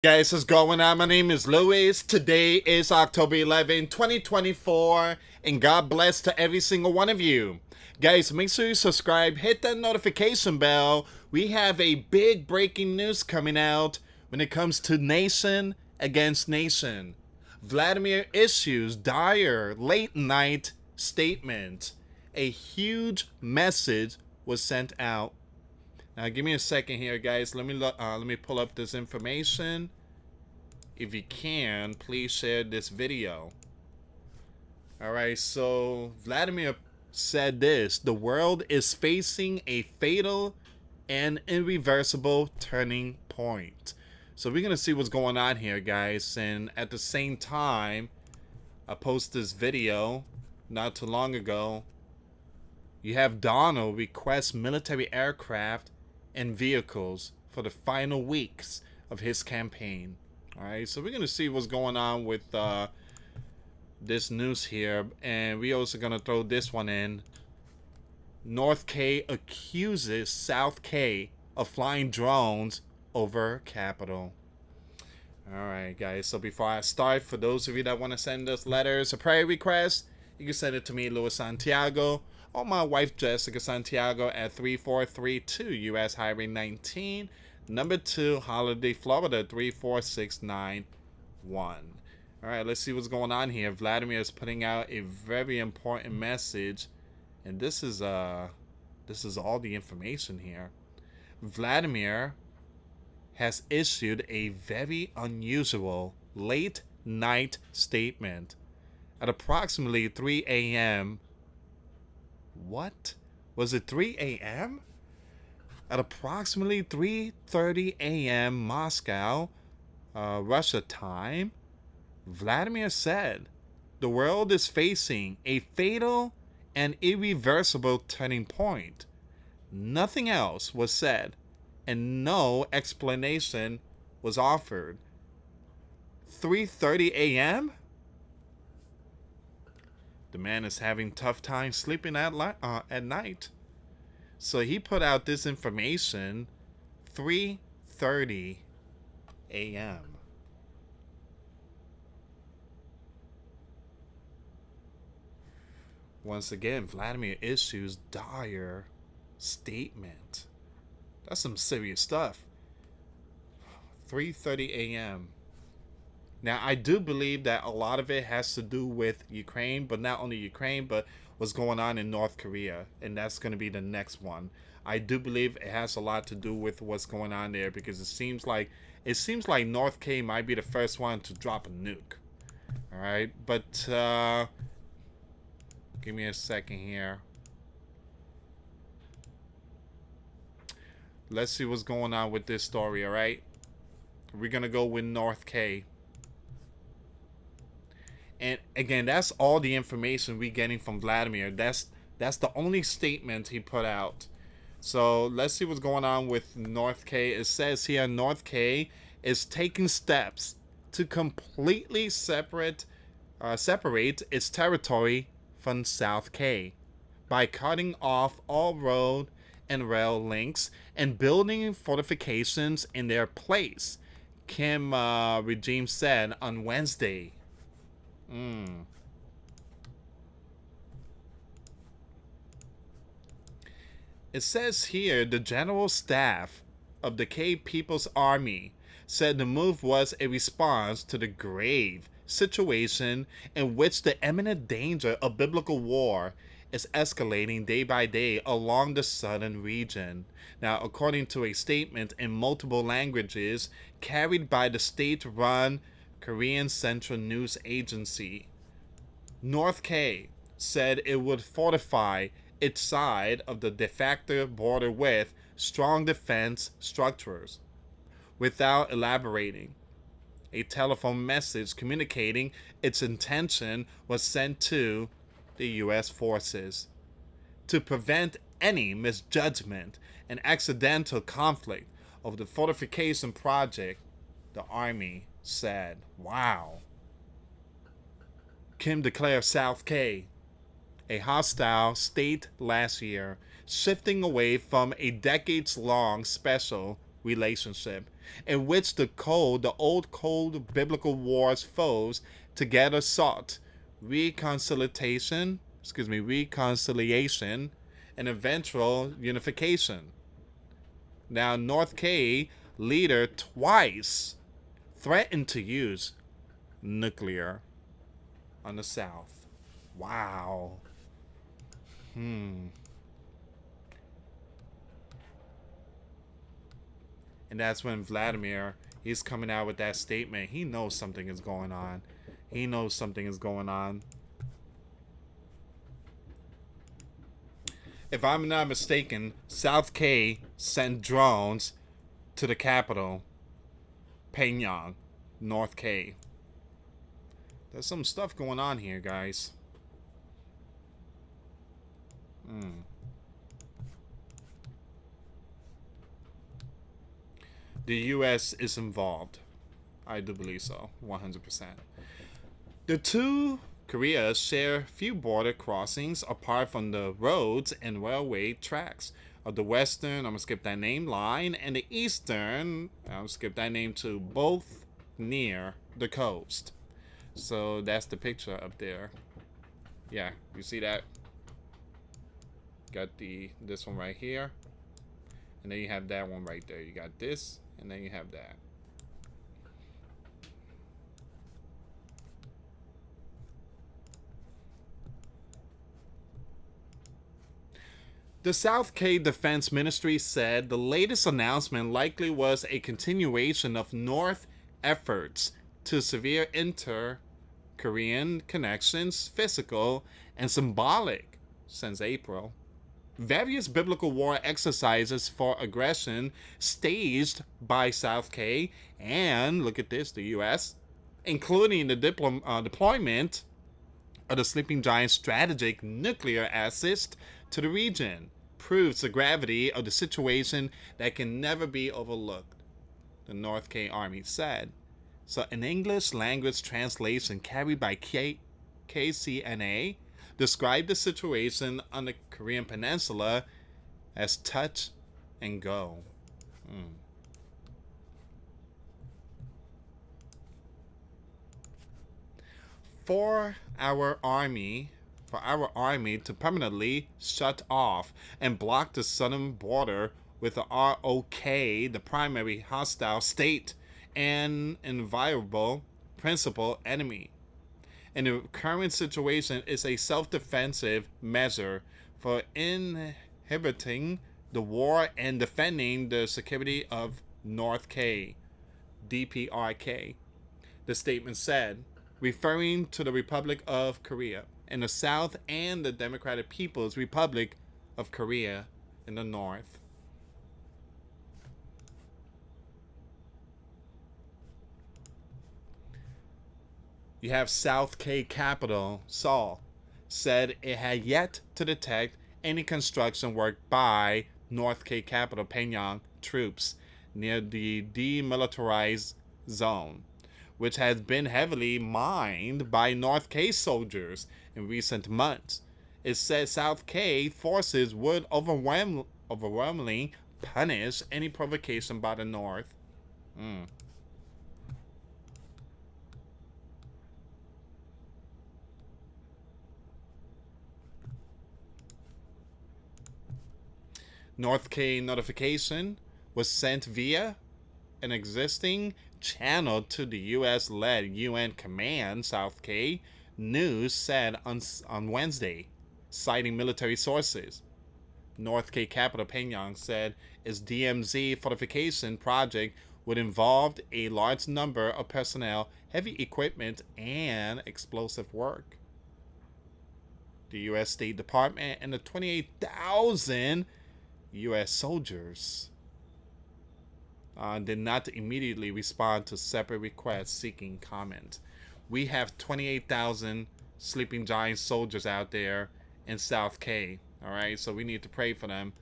Guys, what's going on? My name is Luis. Today is October 11, 2024, and God bless to every single one of you. Guys, make sure you subscribe, hit that notification bell. We have a big breaking news coming out when it comes to nation against nation. Vladimir issues dire late night statement. A huge message was sent out. Now, give me a second here, guys. Let me pull up this information. If you can, please share this video. All right, so Vladimir said this: the world is facing a fatal and irreversible turning point. So we're gonna see what's going on here, guys. And at the same time, I posted this video not too long ago. You have Donald request military aircraft and vehicles for the final weeks of his campaign. Alright, so we're going to see what's going on with this news here. And we're also going to throw this one in. North K accuses South K of flying drones over Capitol. Alright, guys, so before I start, for those of you that want to send us letters or prayer requests, you can send it to me, US Santiago, or my wife, Jessica Santiago, at 3432 US Highway 19, number 2, Holiday, Florida, 34691. Alright, let's see what's going on here. Vladimir is putting out a very important message, and this is all the information here. Vladimir has issued a very unusual late night statement at approximately 3 a.m. What? Was it 3 a.m.? At approximately 3:30 a.m. Moscow, Russia time, Vladimir said the world is facing a fatal and irreversible turning point. Nothing else was said, and no explanation was offered. 3:30 a.m.? The man is having tough time sleeping at night. So he put out this information 3:30 a.m. Once again, Vladimir issues dire statement. That's some serious stuff. 3:30 a.m. Now, I do believe that a lot of it has to do with Ukraine, but not only Ukraine, but what's going on in North Korea, and that's going to be the next one. I do believe it has a lot to do with what's going on there, because it seems like North Korea might be the first one to drop a nuke. All right, but give me a second here. Let's see what's going on with this story. All right, we're gonna go with North K. And again, that's all the information we're getting from Vladimir. That's the only statement he put out. So let's see what's going on with North K. It says here North K is taking steps to completely separate its territory from South K by cutting off all road and rail links and building fortifications in their place, Kim regime said on Wednesday. It says here the General Staff of the K People's Army said the move was a response to the grave situation in which the imminent danger of biblical war is escalating day by day along the southern region. Now, according to a statement in multiple languages carried by the state-run Korean Central News Agency, North K said it would fortify its side of the de facto border with strong defense structures. Without elaborating, a telephone message communicating its intention was sent to the U.S. forces to prevent any misjudgment and accidental conflict of the fortification project, the Army said. Wow. Kim declared South K a hostile state last year, shifting away from a decades-long special relationship in which the old cold biblical wars foes together sought reconciliation and eventual unification. Now, North K leader twice threatened to use nuclear on the South. Wow. And that's when Vladimir, he's coming out with that statement. He knows something is going on. He knows something is going on. If I'm not mistaken, South K sent drones to the capital, Pyongyang, North K. There's some stuff going on here, guys. The US is involved. I do believe so, 100%. The two Koreas share few border crossings apart from the roads and railway tracks of the western, I'm going to skip that name, line, and the eastern, I'll skip that name too, both near the coast. So that's the picture up there. Yeah, you see that? Got this one right here. And then you have that one right there. You got this, and then you have that. The South K Defense Ministry said the latest announcement likely was a continuation of North efforts to severe inter-Korean connections, physical and symbolic, since April. Various biblical war exercises for aggression staged by South K and, look at this, the US, including the deployment of the Sleeping Giant strategic nuclear assist to the region, proves the gravity of the situation that can never be overlooked, the North K Army said. So an English language translation carried by KCNA described the situation on the Korean peninsula as touch and go. For our army to permanently shut off and block the southern border with the ROK, the primary hostile state and inviolable principal enemy. And the current situation is a self-defensive measure for inhibiting the war and defending the security of North K, DPRK, the statement said, referring to the Republic of Korea in the south and the Democratic People's Republic of Korea in the north. You have South K capital, Seoul, said it had yet to detect any construction work by North K capital Pyongyang troops near the demilitarized zone, which has been heavily mined by North K soldiers in recent months. It said South K forces would overwhelmingly punish any provocation by the North. North K notification was sent via an existing channel to the US-led UN Command, South K News said on Wednesday, citing military sources. North K capital Pyongyang said its DMZ fortification project would involve a large number of personnel, heavy equipment, and explosive work. The U.S. State Department and the 28,000 U.S. soldiers did not immediately respond to separate requests seeking comment. We have 28,000 Sleeping Giant soldiers out there in South K. All right, so we need to pray for them.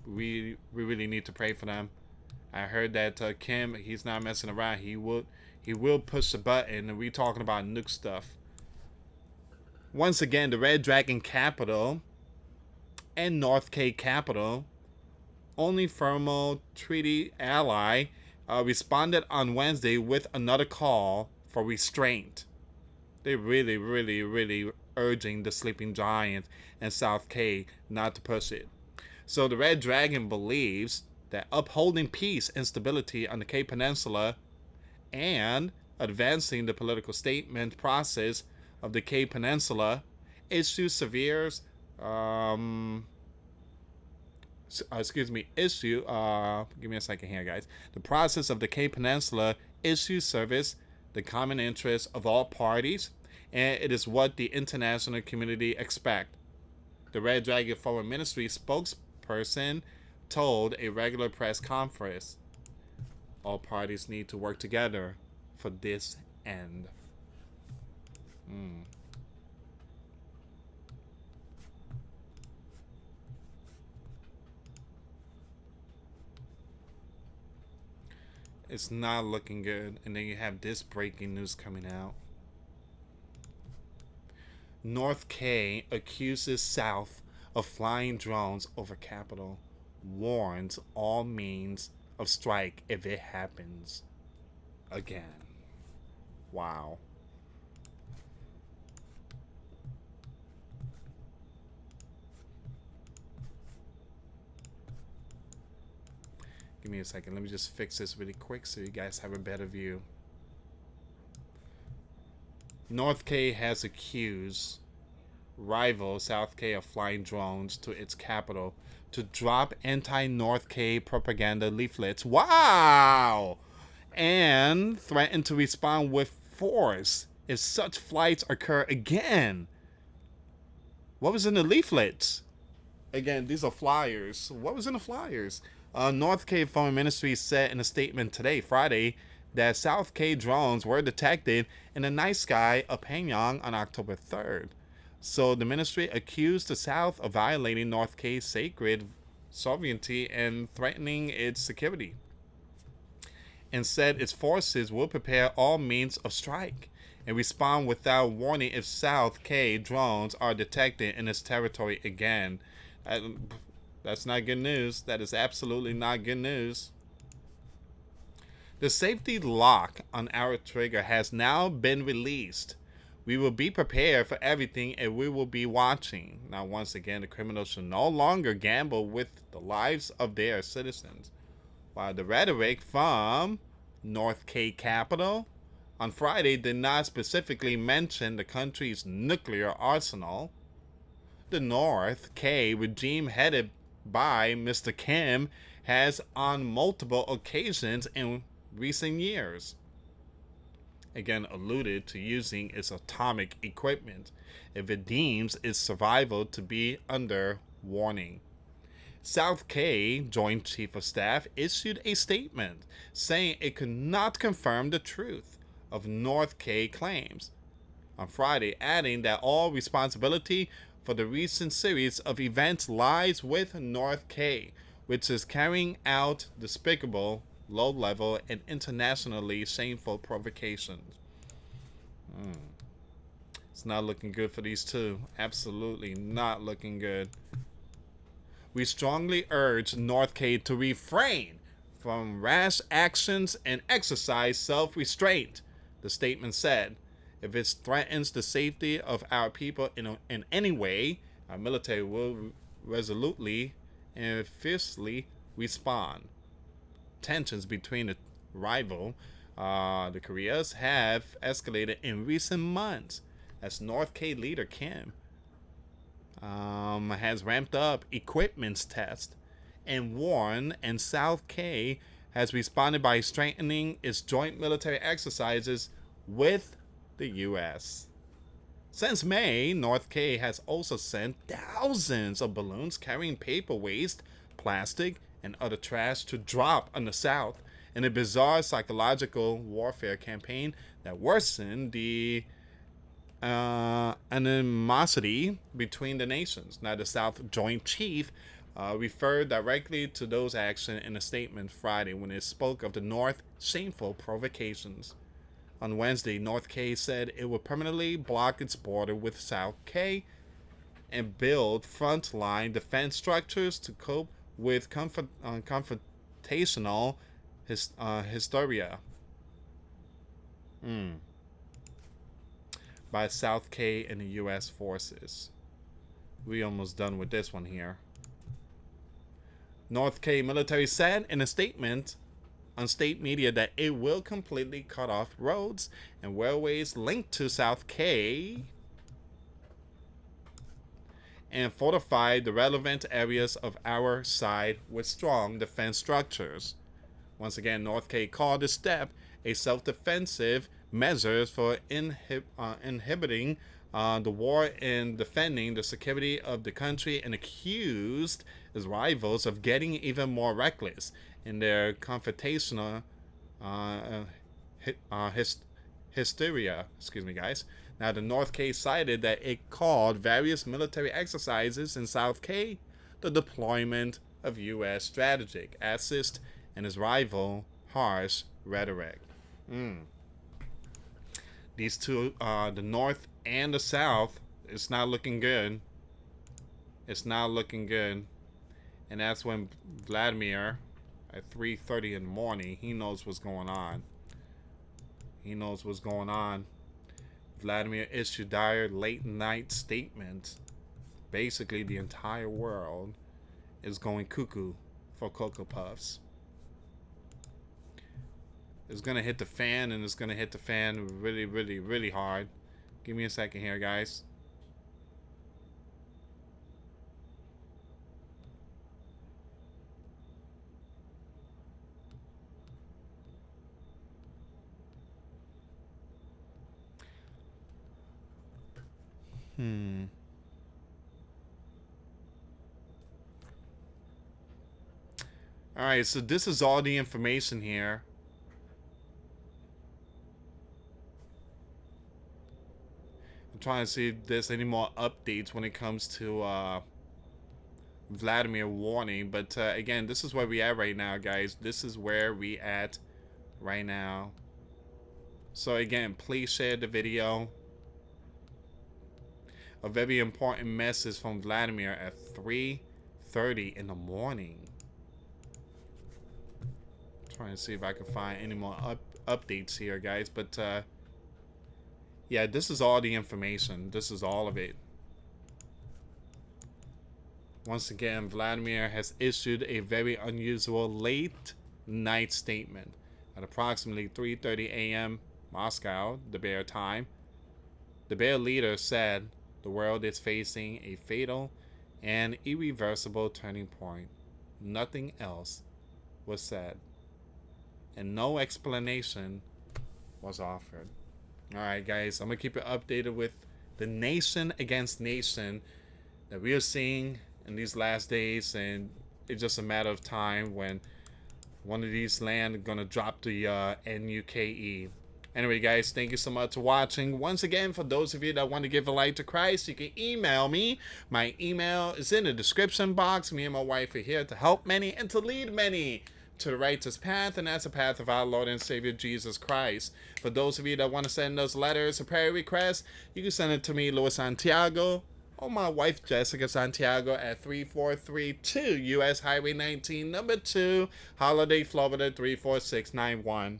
We really need to pray for them. I heard that Kim, he's not messing around. He will push the button, and we're talking about nuke stuff. Once again, the Red Dragon capital and North K capital only formal treaty ally, responded on Wednesday with another call for restraint. They really urging the sleeping giant and South K not to push it. So the Red Dragon believes that upholding peace and stability on the K Peninsula and advancing the political statement process of the K Peninsula issue severe give me a second here, guys. The process of the Cape Peninsula issue service the common interest of all parties, and it is what the international community expect. The Red Dragon Foreign Ministry spokesperson told a regular press conference, all parties need to work together for this end. It's not looking good. And then you have this breaking news coming out. North K accuses South of flying drones over capital, warns all means of strike if it happens again. Wow. Give me a second. Let me just fix this really quick so you guys have a better view. North K has accused rival South K of flying drones to its capital to drop anti-North K propaganda leaflets. Wow! And threatened to respond with force if such flights occur again. What was in the leaflets? Again, these are flyers. What was in the flyers? North K Foreign Ministry said in a statement today, Friday, that South K drones were detected in the night sky of Pyongyang on October 3rd. So the ministry accused the South of violating North K's sacred sovereignty and threatening its security, and said its forces will prepare all means of strike and respond without warning if South K drones are detected in its territory again. That's not good news. That is absolutely not good news. The safety lock on our trigger has now been released. We will be prepared for everything and we will be watching. Now, once again, the criminals should no longer gamble with the lives of their citizens. While the rhetoric from North K capital on Friday did not specifically mention the country's nuclear arsenal, the North K regime headed by Mr. Kim has on multiple occasions in recent years again alluded to using its atomic equipment if it deems its survival to be under warning. South K Joint Chief of Staff issued a statement saying it could not confirm the truth of North K claims on Friday, adding that all responsibility for the recent series of events lies with North K, which is carrying out despicable, low-level, and internationally shameful provocations. It's not looking good for these two. Absolutely not looking good. We strongly urge North K to refrain from rash actions and exercise self-restraint, the statement said. If it threatens the safety of our people in any way, our military will resolutely and fiercely respond. Tensions between the rival, the Koreas, have escalated in recent months as North K leader Kim has ramped up equipment tests and warned, and South K has responded by strengthening its joint military exercises with the US. Since May, North K has also sent thousands of balloons carrying paper waste, plastic, and other trash to drop on the South in a bizarre psychological warfare campaign that worsened the animosity between the nations. Now, the South Joint Chief referred directly to those actions in a statement Friday when it spoke of the North's shameful provocations. On Wednesday, North K said it would permanently block its border with South K and build frontline defense structures to cope with confrontational hysteria by South K and the US forces. We almost done with this one here. North K military said in a statement on state media that it will completely cut off roads and railways linked to South K and fortify the relevant areas of our side with strong defense structures. Once again, North K called the step a self-defensive measure for inhibiting the war and defending the security of the country, and accused his rivals of getting even more reckless in their confrontational hysteria. Excuse me, guys. Now, the North K cited that it called various military exercises in South K the deployment of U.S. strategic assist and his rival harsh rhetoric. These two, the North and the South, it's not looking good. It's not looking good. And that's when Vladimir, at 3:30 in the morning, he knows what's going on. He knows what's going on. Vladimir issued dire late night statement. Basically, the entire world is going cuckoo for Cocoa Puffs. It's going to hit the fan, and it's going to hit the fan really, really, really hard. Give me a second here, guys. Alright, so this is all the information here. I'm trying to see if there's any more updates when it comes to Vladimir warning. But again, this is where we at right now, guys. This is where we at right now. So again, please share the video. A very important message from Vladimir at 3:30 in the morning. Trying to see if I can find any more updates here, guys. But yeah, this is all the information. This is all of it. Once again, Vladimir has issued a very unusual late night statement at approximately 3:30 a.m. Moscow, the Bear time. The Bear leader said the world is facing a fatal and irreversible turning point. Nothing else was said, and no explanation was offered. Alright, guys, I'm going to keep you updated with the nation against nation that we are seeing in these last days, and it's just a matter of time when one of these land going to drop the NUKE. Anyway, guys, thank you so much for watching. Once again, for those of you that want to give a life to Christ, you can email me. My email is in the description box. Me and my wife are here to help many and to lead many to the righteous path, and that's the path of our Lord and Savior Jesus Christ. For those of you that want to send us letters or prayer requests, you can send it to me, US Santiago, or my wife Jessica Santiago at 3432 US Highway 19, number 2, Holiday, Florida 34691.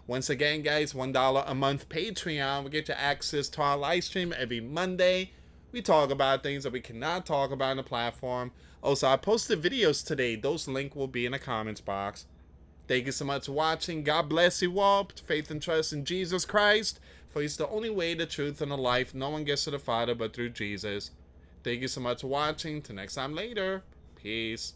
Once again, guys, $1 a month Patreon will get you access to our live stream every Monday. We talk about things that we cannot talk about on the platform. Also, I posted videos today. Those links will be in the comments box. Thank you so much for watching. God bless you all. Put faith and trust in Jesus Christ, for He's the only way, the truth, and the life. No one gets to the Father but through Jesus. Thank you so much for watching. Till next time later. Peace.